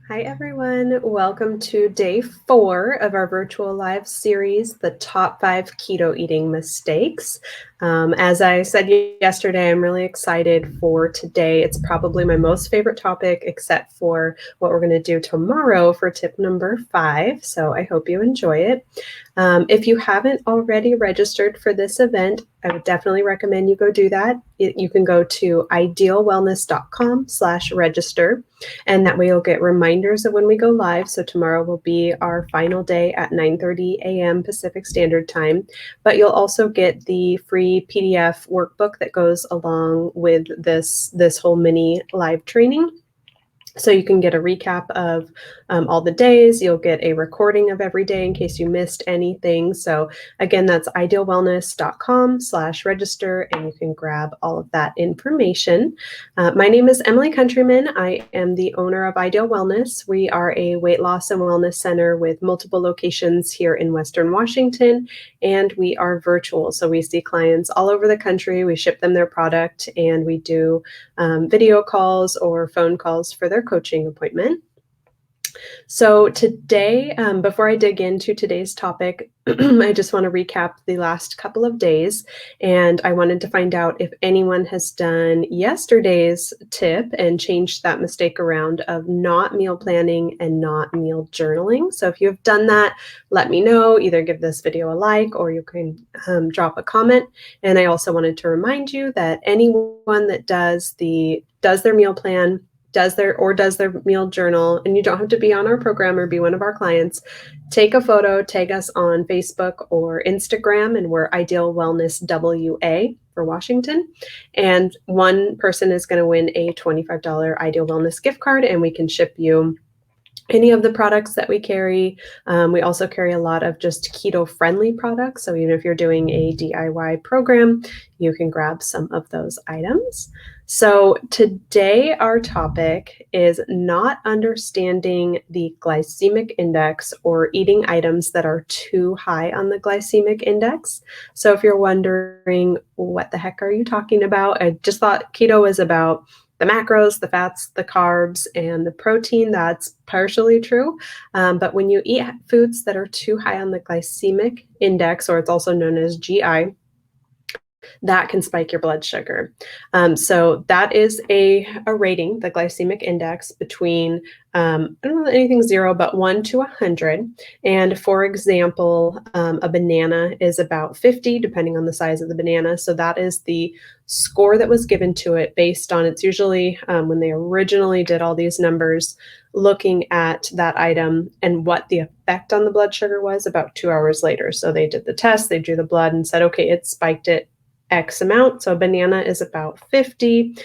Hi, everyone. Welcome to day 4 of our virtual live series, The Top 5 Keto Eating Mistakes. As I said yesterday, I'm really excited for today. It's probably my most favorite topic, except for what we're going to do tomorrow for tip number 5. So I hope you enjoy it. If you haven't already registered for this event, I would definitely recommend you go do that. You can go to idealwellness.com/register, and that way you'll get reminders of when we go live. So tomorrow will be our final day at 9:30 a.m. Pacific Standard Time, but you'll also get the free PDF workbook that goes along with this whole mini live training. So you can get a recap of all the days. You'll get a recording of every day in case you missed anything. So again, that's idealwellness.com/register, and you can grab all of that information. My name is Emily Countryman. I am the owner of Ideal Wellness. We are a weight loss and wellness center with multiple locations here in Western Washington, and we are virtual. So we see clients all over the country. We ship them their product, and we do video calls or phone calls for their coaching appointment. So today, before I dig into today's topic, I just want to recap the last couple of days, and I wanted to find out if anyone has done yesterday's tip and changed that mistake around of not meal planning and not meal journaling. So if you have done that, let me know. Either give this video a like or you can drop a comment. And I also wanted to remind you that anyone that does their meal plan, does their meal journal, and you don't have to be on our program or be one of our clients, take a photo, tag us on Facebook or Instagram, and we're Ideal Wellness WA for Washington. And one person is going to win a $25 Ideal Wellness gift card, and we can ship you any of the products that we carry. We also carry a lot of just keto-friendly products. So even if you're doing a DIY program, you can grab some of those items. So today our topic is not understanding the glycemic index or eating items that are too high on the glycemic index. So if you're wondering, what the heck are you talking about? I just thought keto was about the macros, the fats, the carbs, and the protein. That's partially true. But when you eat foods that are too high on the glycemic index, or it's also known as GI, that can spike your blood sugar. So that is a rating, the glycemic index, between, I don't know anything 0, but 1 to 100. And for example, a banana is about 50, depending on the size of the banana. So that is the score that was given to it based on, it's usually when they originally did all these numbers, looking at that item and what the effect on the blood sugar was about 2 hours later. So they did the test, they drew the blood and said, okay, it spiked it X amount. So a banana is about 50.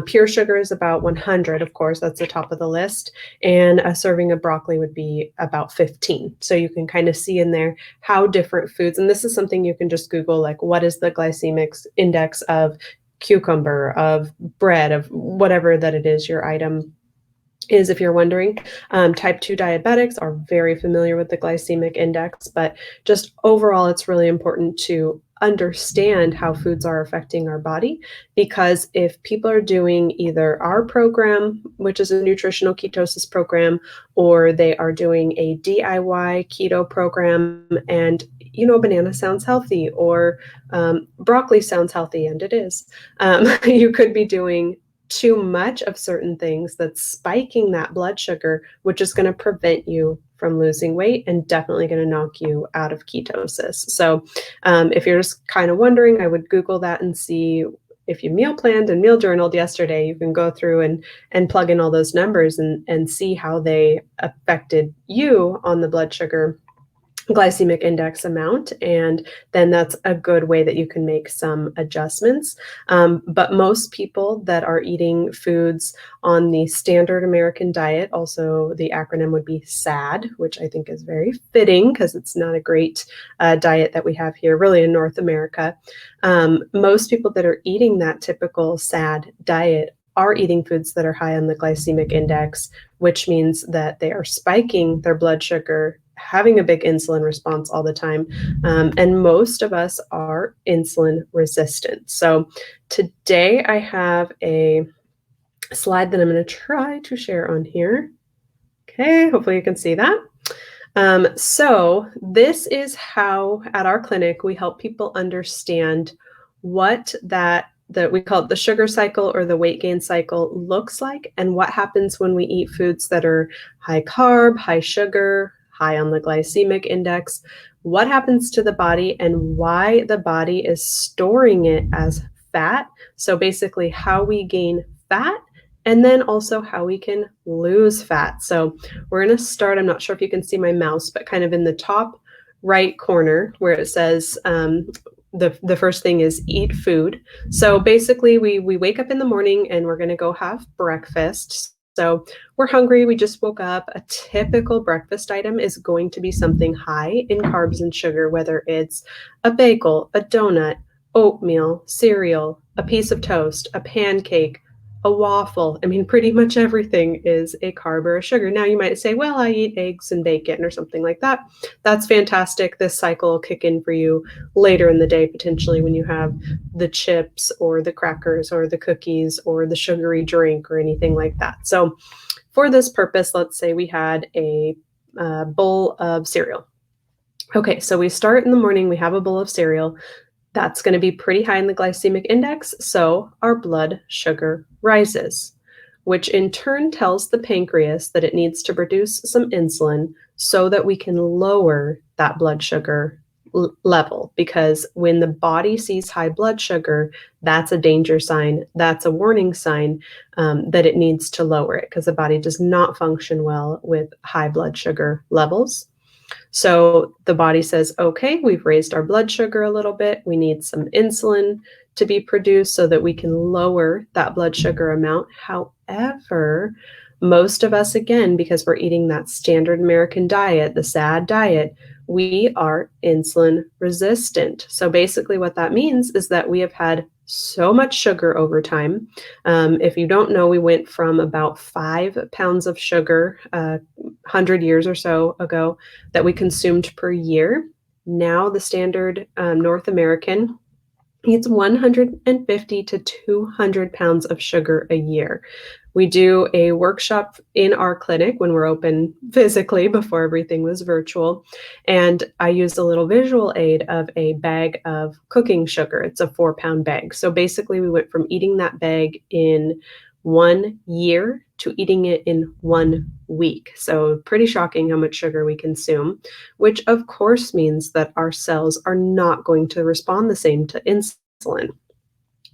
Pure sugar is about 100. Of course, that's the top of the list. And a serving of broccoli would be about 15. So you can kind of see in there how different foods, and this is something you can just Google, like what is the glycemic index of cucumber, of bread, of whatever that it is your item is, if you're wondering. Type 2 diabetics are very familiar with the glycemic index, but just overall, it's really important to understand how foods are affecting our body, because if people are doing either our program, which is a nutritional ketosis program, or they are doing a DIY keto program, and banana sounds healthy, or broccoli sounds healthy, and it is, you could be doing too much of certain things that's spiking that blood sugar, which is going to prevent you from losing weight and definitely going to knock you out of ketosis. So if you're just kind of wondering, I would Google that and see if you meal planned and meal journaled yesterday. You can go through and plug in all those numbers and see how they affected you on the blood sugar glycemic index amount, and then that's a good way that you can make some adjustments. But most people that are eating foods on the standard American diet, also the acronym would be SAD, which I think is very fitting because it's not a great diet that we have here really in North America. Most people that are eating that typical SAD diet are eating foods that are high on the glycemic index, which means that they are spiking their blood sugar, having a big insulin response all the time. And most of us are insulin resistant. So today I have a slide that I'm going to try to share on here. Okay, hopefully you can see that. So this is how at our clinic we help people understand what that we call it the sugar cycle or the weight gain cycle looks like, and what happens when we eat foods that are high carb, high sugar, high on the glycemic index. What happens to the body and why the body is storing it as fat. So basically how we gain fat and then also how we can lose fat. So we're going to start, I'm not sure if you can see my mouse, but kind of in the top right corner where it says the first thing is eat food. So basically we wake up in the morning and we're going to go have breakfast. So we're hungry, we just woke up. A typical breakfast item is going to be something high in carbs and sugar, whether it's a bagel, a donut, oatmeal, cereal, a piece of toast, a pancake, a waffle. I mean, pretty much everything is a carb or a sugar. Now you might say, well, I eat eggs and bacon or something like that. That's fantastic. This cycle will kick in for you later in the day, potentially when you have the chips or the crackers or the cookies or the sugary drink or anything like that. So for this purpose, let's say we had a bowl of cereal. Okay, so we start in the morning, we have a bowl of cereal. That's going to be pretty high in the glycemic index, so our blood sugar rises, which in turn tells the pancreas that it needs to produce some insulin so that we can lower that blood sugar level. Because when the body sees high blood sugar, that's a danger sign, that's a warning sign that it needs to lower it, because the body does not function well with high blood sugar levels. So the body says, okay, we've raised our blood sugar a little bit. We need some insulin to be produced so that we can lower that blood sugar amount. However, most of us, again, because we're eating that standard American diet, the SAD diet, we are insulin resistant. So basically what that means is that we have had so much sugar over time. If you don't know, we went from about 5 pounds of sugar 100 years or so ago that we consumed per year. Now the standard North American eats 150 to 200 pounds of sugar a year. We do a workshop in our clinic when we're open physically before everything was virtual. And I used a little visual aid of a bag of cooking sugar. It's a 4-pound bag. So basically we went from eating that bag in 1 year to eating it in 1 week. So pretty shocking how much sugar we consume, which of course means that our cells are not going to respond the same to insulin.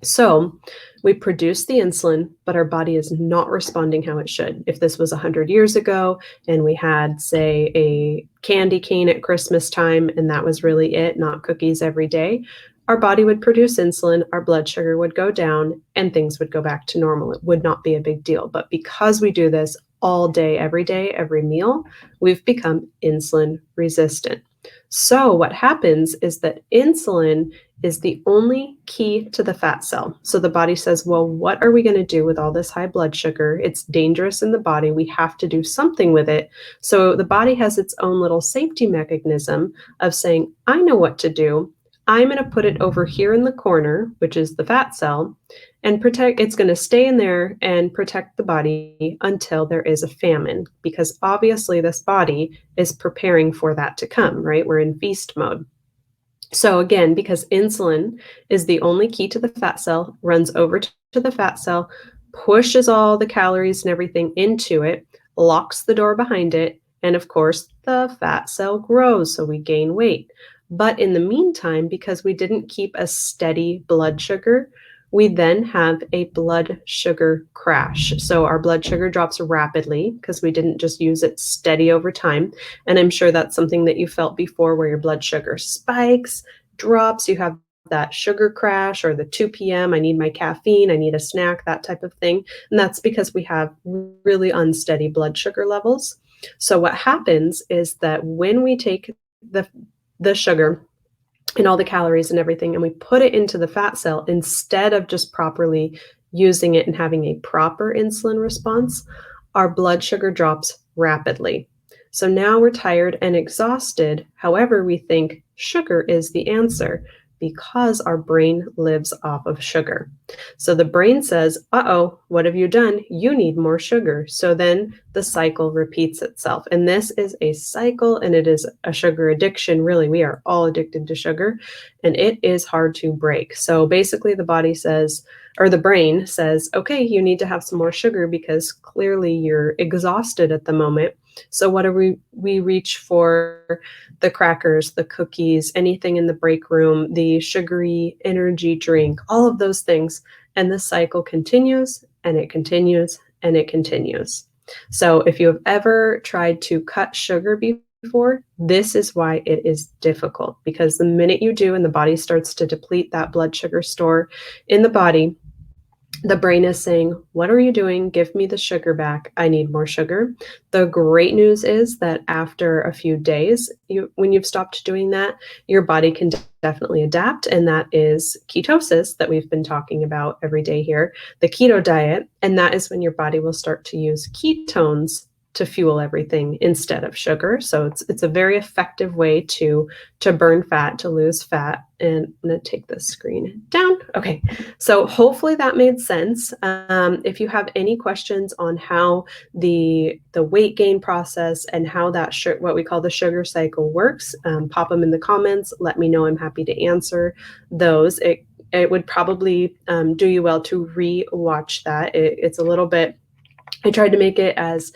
So we produce the insulin, but our body is not responding how it should. If this was 100 years ago and we had, say, a candy cane at Christmas time, and that was really it, not cookies every day, our body would produce insulin, our blood sugar would go down, and things would go back to normal. It would not be a big deal. But because we do this all day, every meal, we've become insulin resistant. So what happens is that insulin is the only key to the fat cell. So the body says, well, what are we going to do with all this high blood sugar? It's dangerous in the body. We have to do something with it. So the body has its own little safety mechanism of saying, I know what to do. I'm going to put it over here in the corner, which is the fat cell, and protect. It's going to stay in there and protect the body until there is a famine, because obviously this body is preparing for that to come, right? We're in feast mode. So again, because insulin is the only key to the fat cell, runs over to the fat cell, pushes all the calories and everything into it, locks the door behind it, and of course, the fat cell grows, so we gain weight. But in the meantime, because we didn't keep a steady blood sugar, we then have a blood sugar crash. So our blood sugar drops rapidly because we didn't just use it steady over time. And I'm sure that's something that you felt before, where your blood sugar spikes, drops, you have that sugar crash, or the 2 p.m., I need my caffeine, I need a snack, that type of thing. And that's because we have really unsteady blood sugar levels. So what happens is that when we take the sugar and all the calories and everything, and we put it into the fat cell, instead of just properly using it and having a proper insulin response, our blood sugar drops rapidly. So now we're tired and exhausted. However, we think sugar is the answer because our brain lives off of sugar. So the brain says, uh-oh, what have you done? You need more sugar. So then the cycle repeats itself. And this is a cycle, and it is a sugar addiction. Really, we are all addicted to sugar, and it is hard to break. So basically the body says, or the brain says, okay, you need to have some more sugar because clearly you're exhausted at the moment. So what do we reach for? The crackers, the cookies, anything in the break room, the sugary energy drink, all of those things. And the cycle continues and it continues and it continues. So if you have ever tried to cut sugar before, this is why it is difficult, because the minute you do and the body starts to deplete that blood sugar store in the body, the brain is saying, what are you doing? Give me the sugar back. I need more sugar. The great news is that after a few days, when you've stopped doing that, your body can definitely adapt. And that is ketosis that we've been talking about every day here, the keto diet. And that is when your body will start to use ketones to fuel everything instead of sugar. So it's a very effective way to burn fat, to lose fat. And I'm going to take the screen down. Okay, so hopefully that made sense. If you have any questions on how the weight gain process and how that what we call the sugar cycle works, pop them in the comments. Let me know. I'm happy to answer those. It would probably do you well to re-watch that. It's a little bit, I tried to make it as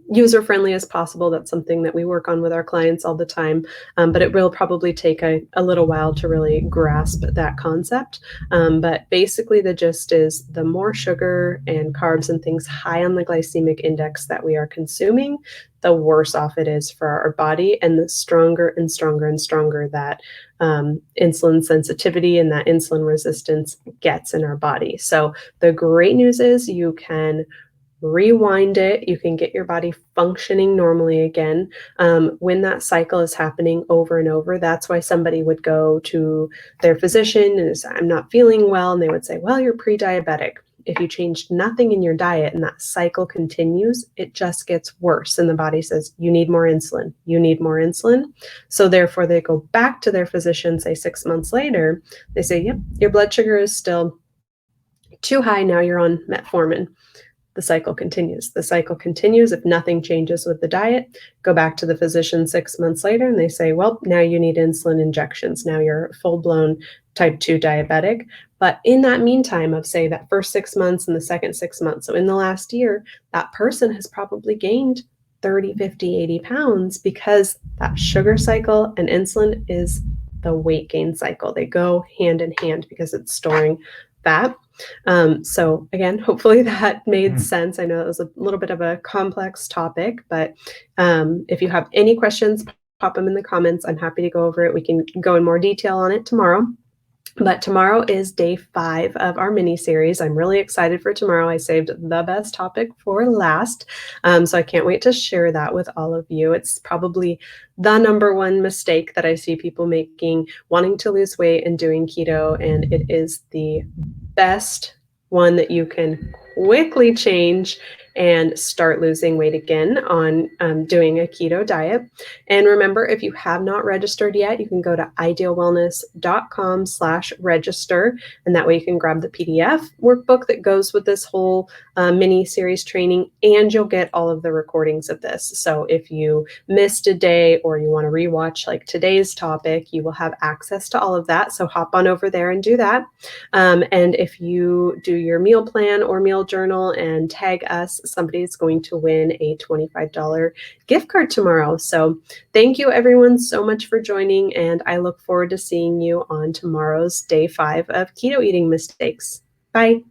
user-friendly as possible. That's something that we work on with our clients all the time, but it will probably take a little while to really grasp that concept. But basically the gist is the more sugar and carbs and things high on the glycemic index that we are consuming, the worse off it is for our body, and the stronger and stronger and stronger that insulin sensitivity and that insulin resistance gets in our body. So the great news is you can rewind it. You can get your body functioning normally again. When that cycle is happening over and over, that's why somebody would go to their physician and say, I'm not feeling well. And they would say, well, you're pre-diabetic. If you changed nothing in your diet and that cycle continues, it just gets worse. And the body says, you need more insulin. You need more insulin. So therefore they go back to their physician, say 6 months later, they say, yep, your blood sugar is still too high. Now you're on metformin. The cycle continues. The cycle continues. If nothing changes with the diet, go back to the physician 6 months later and they say, well, now you need insulin injections. Now you're full-blown type 2 diabetic. But in that meantime of, say, that first 6 months and the second 6 months, so in the last year, that person has probably gained 30, 50, 80 pounds because that sugar cycle and insulin is the weight gain cycle. They go hand in hand because it's storing fat. So again, hopefully that made sense. I know it was a little bit of a complex topic, but if you have any questions, pop them in the comments. I'm happy to go over it. We can go in more detail on it tomorrow. But tomorrow is day 5 of our mini series. I'm really excited for tomorrow. I saved the best topic for last. So I can't wait to share that with all of you. It's probably the number one mistake that I see people making, wanting to lose weight and doing keto. And it is the best one that you can quickly change and start losing weight again on doing a keto diet. And remember, if you have not registered yet, you can go to idealwellness.com/register, and that way you can grab the PDF workbook that goes with this whole mini series training, and you'll get all of the recordings of this. So if you missed a day or you want to rewatch like today's topic, you will have access to all of that. So hop on over there and do that. And if you do your meal plan or meal journal and tag us, somebody's going to win a $25 gift card tomorrow. So thank you everyone so much for joining, and I look forward to seeing you on tomorrow's day 5 of Keto Eating Mistakes. Bye.